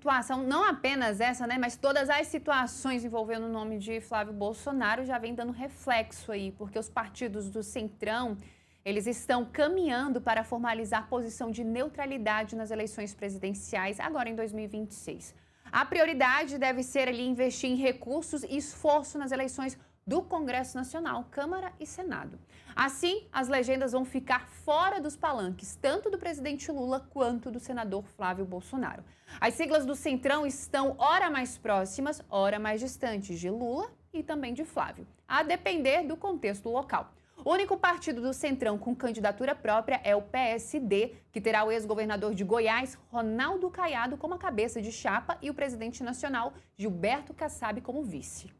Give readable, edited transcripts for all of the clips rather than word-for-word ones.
situação, não apenas essa, né, mas todas as situações envolvendo o nome de Flávio Bolsonaro já vem dando reflexo aí, porque os partidos do Centrão, eles estão caminhando para formalizar posição de neutralidade nas eleições presidenciais agora em 2026. A prioridade deve ser ali investir em recursos e esforço nas eleições do Congresso Nacional, Câmara e Senado. Assim, as legendas vão ficar fora dos palanques, tanto do presidente Lula quanto do senador Flávio Bolsonaro. As siglas do Centrão estão ora mais próximas, ora mais distantes de Lula e também de Flávio, a depender do contexto local. O único partido do Centrão com candidatura própria é o PSD, que terá o ex-governador de Goiás, Ronaldo Caiado, como a cabeça de chapa e o presidente nacional, Gilberto Kassab, como vice.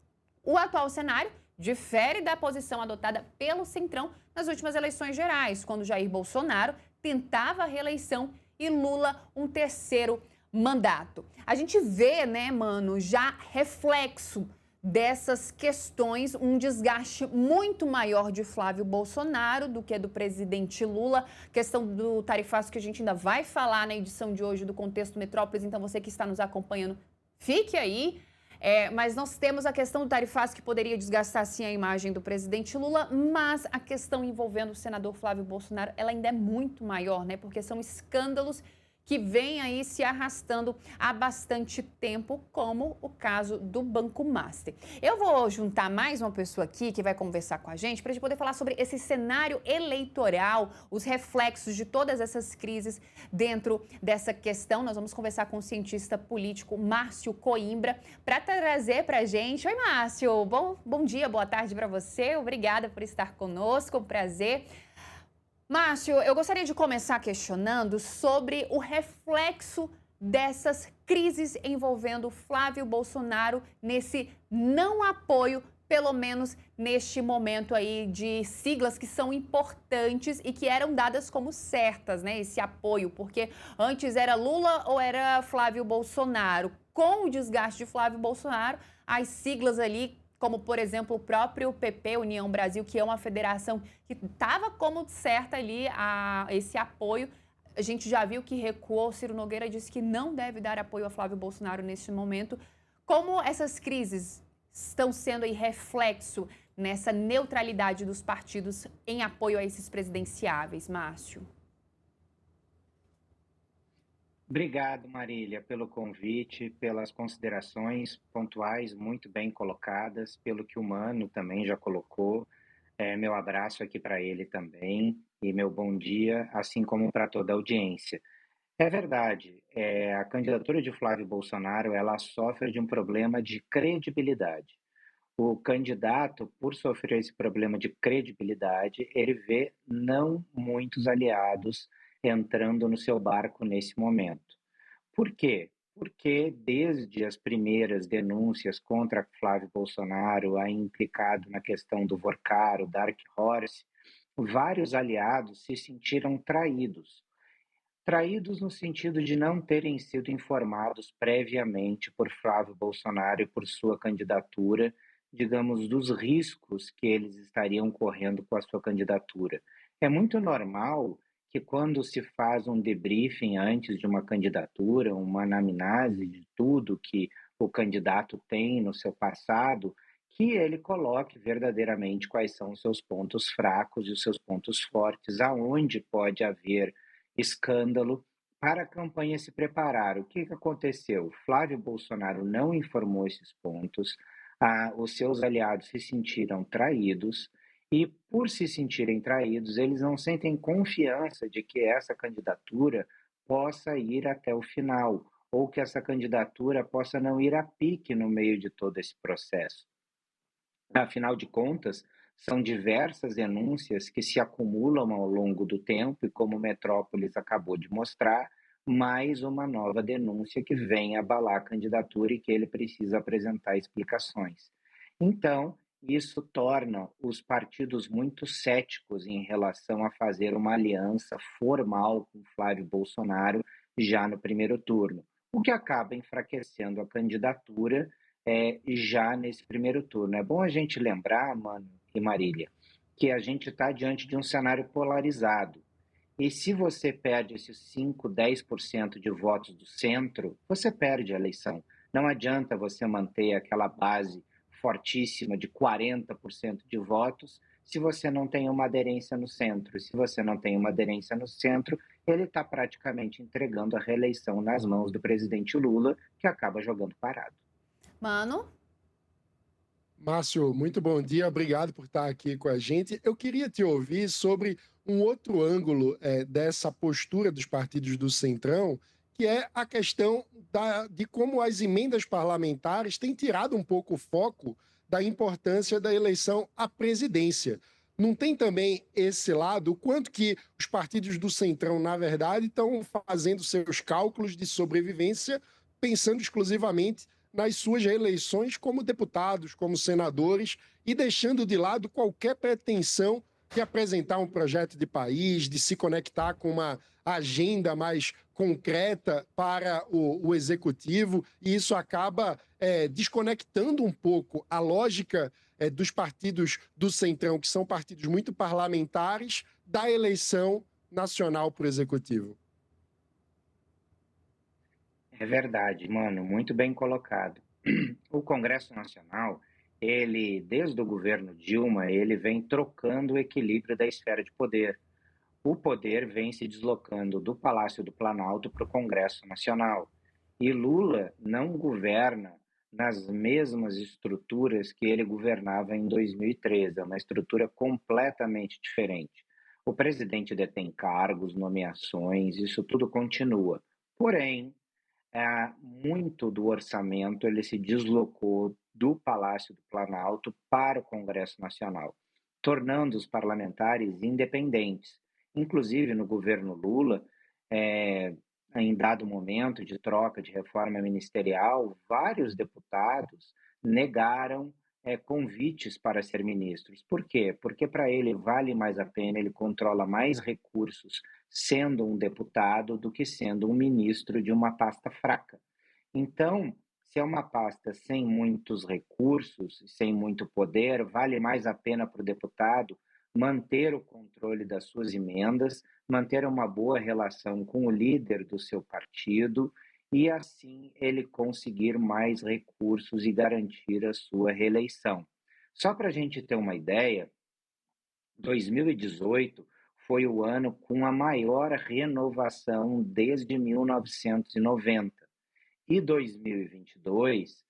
O atual cenário difere da posição adotada pelo Centrão nas últimas eleições gerais, quando Jair Bolsonaro tentava a reeleição e Lula um terceiro mandato. A gente vê, né, mano, já reflexo dessas questões, um desgaste muito maior de Flávio Bolsonaro do que do presidente Lula. Questão do tarifaço que a gente ainda vai falar na edição de hoje do Contexto Metrópolis, então você que está nos acompanhando, fique aí. Mas nós temos a questão do tarifaço que poderia desgastar sim a imagem do presidente Lula, mas a questão envolvendo o senador Flávio Bolsonaro, ela ainda é muito maior, né? Porque são escândalos que vêm aí se arrastando há bastante tempo, como o caso do Banco Master. Eu vou juntar mais uma pessoa aqui que vai conversar com a gente para a gente poder falar sobre esse cenário eleitoral, os reflexos de todas essas crises dentro dessa questão. Nós vamos conversar com o cientista político Márcio Coimbra para trazer para a gente. Oi, Márcio, bom dia, boa tarde para você. Obrigada por estar conosco, um prazer. Márcio, eu gostaria de começar questionando sobre o reflexo dessas crises envolvendo Flávio Bolsonaro nesse não apoio, pelo menos neste momento aí de siglas que são importantes e que eram dadas como certas, né? Esse apoio, porque antes era Lula ou era Flávio Bolsonaro. Com o desgaste de Flávio Bolsonaro, as siglas ali, como, por exemplo, o próprio PP, União Brasil, que é uma federação que estava como certa ali esse apoio. A gente já viu que recuou. Ciro Nogueira disse que não deve dar apoio a Flávio Bolsonaro neste momento. Como essas crises estão sendo aí reflexo nessa neutralidade dos partidos em apoio a esses presidenciáveis, Márcio? Obrigado, Marília, pelo convite, pelas considerações pontuais muito bem colocadas, pelo que o Mano também já colocou. Meu abraço aqui para ele também e meu bom dia, assim como para toda a audiência. É verdade, a candidatura de Flávio Bolsonaro, ela sofre de um problema de credibilidade. O candidato, por sofrer esse problema de credibilidade, ele vê não muitos aliados entrando no seu barco nesse momento. Por quê? Porque desde as primeiras denúncias contra Flávio Bolsonaro, a implicado na questão do Vorcaro, Dark Horse, vários aliados se sentiram traídos. Traídos no sentido de não terem sido informados previamente por Flávio Bolsonaro e por sua candidatura, digamos, dos riscos que eles estariam correndo com a sua candidatura. É muito normal que quando se faz um debriefing antes de uma candidatura, uma anamnese de tudo que o candidato tem no seu passado, que ele coloque verdadeiramente quais são os seus pontos fracos e os seus pontos fortes, aonde pode haver escândalo para a campanha se preparar. O que aconteceu? Flávio Bolsonaro não informou esses pontos, os seus aliados se sentiram traídos e, por se sentirem traídos, eles não sentem confiança de que essa candidatura possa ir até o final ou que essa candidatura possa não ir a pique no meio de todo esse processo. Afinal de contas, são diversas denúncias que se acumulam ao longo do tempo e, como Metrópolis acabou de mostrar, mais uma nova denúncia que vem abalar a candidatura e que ele precisa apresentar explicações. Então, isso torna os partidos muito céticos em relação a fazer uma aliança formal com Flávio Bolsonaro já no primeiro turno, o que acaba enfraquecendo a candidatura já nesse primeiro turno. É bom a gente lembrar, Mano e Marília, que a gente está diante de um cenário polarizado. E se você perde esses 5, 10% de votos do centro, você perde a eleição. Não adianta você manter aquela base fortíssima de 40% de votos se você não tem uma aderência no centro. Se você não tem uma aderência no centro, ele está praticamente entregando a reeleição nas mãos do presidente Lula, que acaba jogando parado. Mano? Márcio, muito bom dia, obrigado por estar aqui com a gente. Eu queria te ouvir sobre um outro ângulo dessa postura dos partidos do Centrão, que é a questão de como as emendas parlamentares têm tirado um pouco o foco da importância da eleição à presidência. Não tem também esse lado, o quanto que os partidos do Centrão, na verdade, estão fazendo seus cálculos de sobrevivência, pensando exclusivamente nas suas reeleições como deputados, como senadores, e deixando de lado qualquer pretensão de apresentar um projeto de país, de se conectar com uma agenda mais concreta para o executivo, e isso acaba desconectando um pouco a lógica dos partidos do Centrão, que são partidos muito parlamentares, da eleição nacional para o executivo. É verdade, mano, muito bem colocado. O Congresso Nacional, ele, desde o governo Dilma, ele vem trocando o equilíbrio da esfera de poder. O poder vem se deslocando do Palácio do Planalto para o Congresso Nacional. E Lula não governa nas mesmas estruturas que ele governava em 2013, é uma estrutura completamente diferente. O presidente detém cargos, nomeações, isso tudo continua. Porém, muito do orçamento ele se deslocou do Palácio do Planalto para o Congresso Nacional, tornando os parlamentares independentes. Inclusive, no governo Lula, em dado momento de troca de reforma ministerial, vários deputados negaram convites para ser ministros. Por quê? Porque para ele vale mais a pena, ele controla mais recursos sendo um deputado do que sendo um ministro de uma pasta fraca. Então, se é uma pasta sem muitos recursos, sem muito poder, vale mais a pena para o deputado manter o controle das suas emendas, manter uma boa relação com o líder do seu partido e, assim, ele conseguir mais recursos e garantir a sua reeleição. Só para a gente ter uma ideia, 2018 foi o ano com a maior renovação desde 1990. E 2022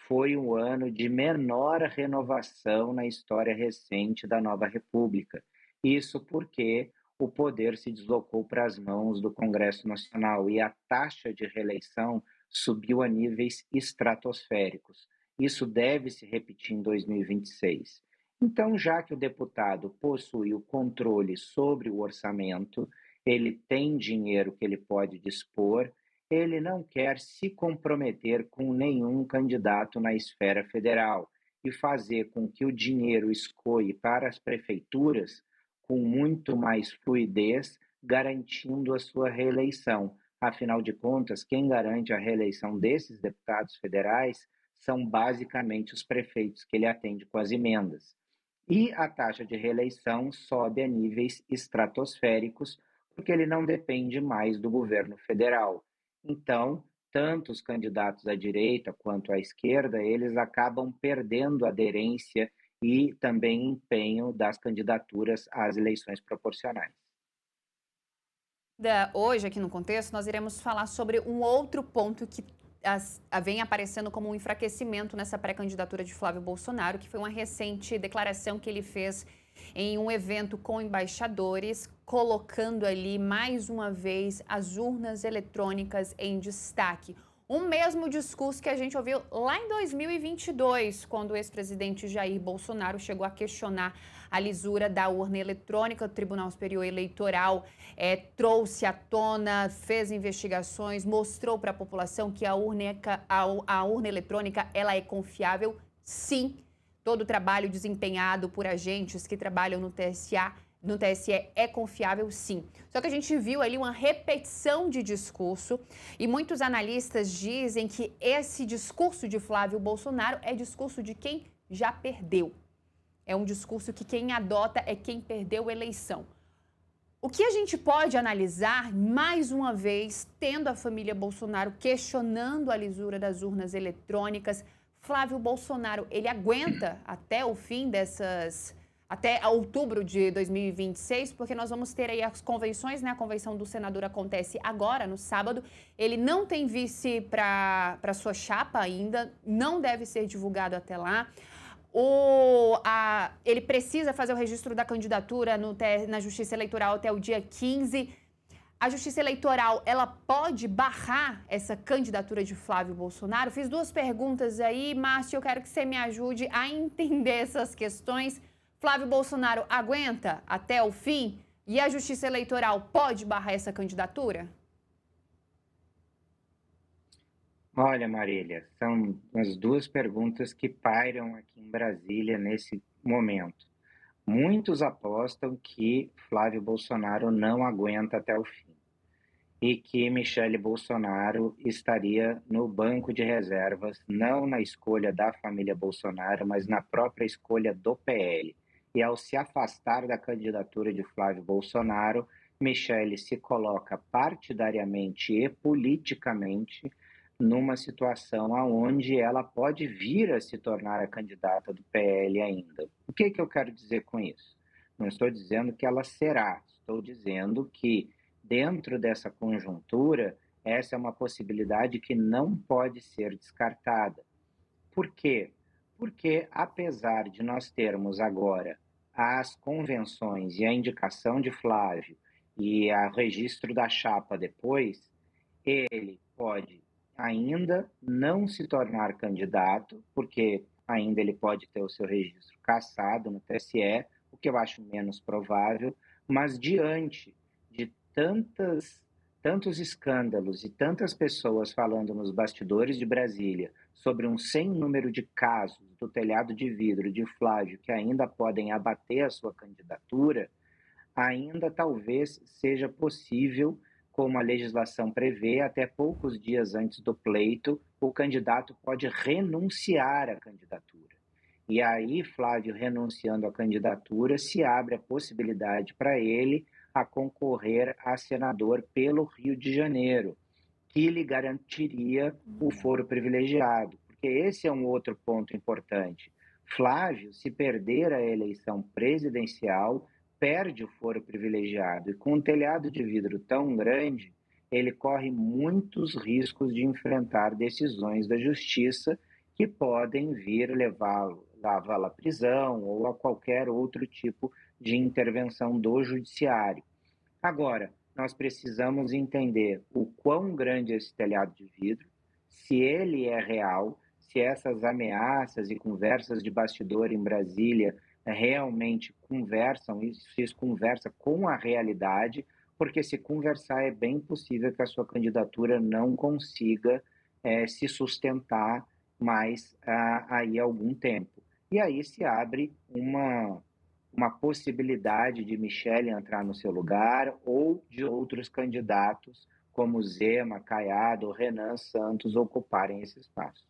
foi o ano de menor renovação na história recente da nova República. Isso porque o poder se deslocou para as mãos do Congresso Nacional e a taxa de reeleição subiu a níveis estratosféricos. Isso deve se repetir em 2026. Então, já que o deputado possui o controle sobre o orçamento, ele tem dinheiro que ele pode dispor, ele não quer se comprometer com nenhum candidato na esfera federal e fazer com que o dinheiro escoe para as prefeituras com muito mais fluidez, garantindo a sua reeleição. Afinal de contas, quem garante a reeleição desses deputados federais são basicamente os prefeitos que ele atende com as emendas. E a taxa de reeleição sobe a níveis estratosféricos, porque ele não depende mais do governo federal. Então, tanto os candidatos à direita quanto à esquerda, eles acabam perdendo aderência e também empenho das candidaturas às eleições proporcionais. Hoje, aqui no Contexto, nós iremos falar sobre um outro ponto que vem aparecendo como um enfraquecimento nessa pré-candidatura de Flávio Bolsonaro, que foi uma recente declaração que ele fez em um evento com embaixadores, colocando ali mais uma vez as urnas eletrônicas em destaque. O mesmo discurso que a gente ouviu lá em 2022, quando o ex-presidente Jair Bolsonaro chegou a questionar a lisura da urna eletrônica. O Tribunal Superior Eleitoral trouxe à tona, fez investigações, mostrou para a população que a urna eletrônica ela é confiável, sim. Todo o trabalho desempenhado por agentes que trabalham no TSE é confiável, sim. Só que a gente viu ali uma repetição de discurso e muitos analistas dizem que esse discurso de Flávio Bolsonaro é discurso de quem já perdeu. É um discurso que quem adota é quem perdeu a eleição. O que a gente pode analisar, mais uma vez, tendo a família Bolsonaro questionando a lisura das urnas eletrônicas, Flávio Bolsonaro, ele aguenta até o fim até outubro de 2026, porque nós vamos ter aí as convenções, né? A convenção do senador acontece agora, no sábado. Ele não tem vice para sua chapa ainda, não deve ser divulgado até lá. Ele precisa fazer o registro da candidatura na Justiça Eleitoral até o dia 15. A Justiça Eleitoral, ela pode barrar essa candidatura de Flávio Bolsonaro? Fiz duas perguntas aí, Márcio, eu quero que você me ajude a entender essas questões. Flávio Bolsonaro aguenta até o fim? E a Justiça Eleitoral pode barrar essa candidatura? Olha, Marília, são as duas perguntas que pairam aqui em Brasília nesse momento. Muitos apostam que Flávio Bolsonaro não aguenta até o fim e que Michele Bolsonaro estaria no banco de reservas, não na escolha da família Bolsonaro, mas na própria escolha do PL. E ao se afastar da candidatura de Flávio Bolsonaro, Michele se coloca partidariamente e politicamente numa situação onde ela pode vir a se tornar a candidata do PL ainda. O que eu quero dizer com isso? Não estou dizendo que ela será, estou dizendo que dentro dessa conjuntura, essa é uma possibilidade que não pode ser descartada. Por quê? Porque apesar de nós termos agora as convenções e a indicação de Flávio e o registro da chapa depois, ele pode ainda não se tornar candidato, porque ainda ele pode ter o seu registro cassado no TSE, o que eu acho menos provável, mas diante de tantos escândalos e tantas pessoas falando nos bastidores de Brasília sobre um sem número de casos do telhado de vidro de Flávio que ainda podem abater a sua candidatura, ainda talvez seja possível, como a legislação prevê, até poucos dias antes do pleito, o candidato pode renunciar à candidatura. E aí, Flávio renunciando à candidatura, se abre a possibilidade para ele a concorrer a senador pelo Rio de Janeiro, que lhe garantiria o foro privilegiado, porque esse é um outro ponto importante. Flávio, se perder a eleição presidencial, perde o foro privilegiado, e com um telhado de vidro tão grande, ele corre muitos riscos de enfrentar decisões da justiça que podem vir levá-lo à prisão ou a qualquer outro tipo de intervenção do judiciário. Agora, nós precisamos entender o quão grande é esse telhado de vidro, se ele é real, se essas ameaças e conversas de bastidor em Brasília realmente conversam, isso conversa com a realidade, porque se conversar é bem possível que a sua candidatura não consiga se sustentar mais aí algum tempo. E aí se abre uma possibilidade de Michele entrar no seu lugar ou de outros candidatos como Zema, Caiado ou Renan Santos ocuparem esse espaço.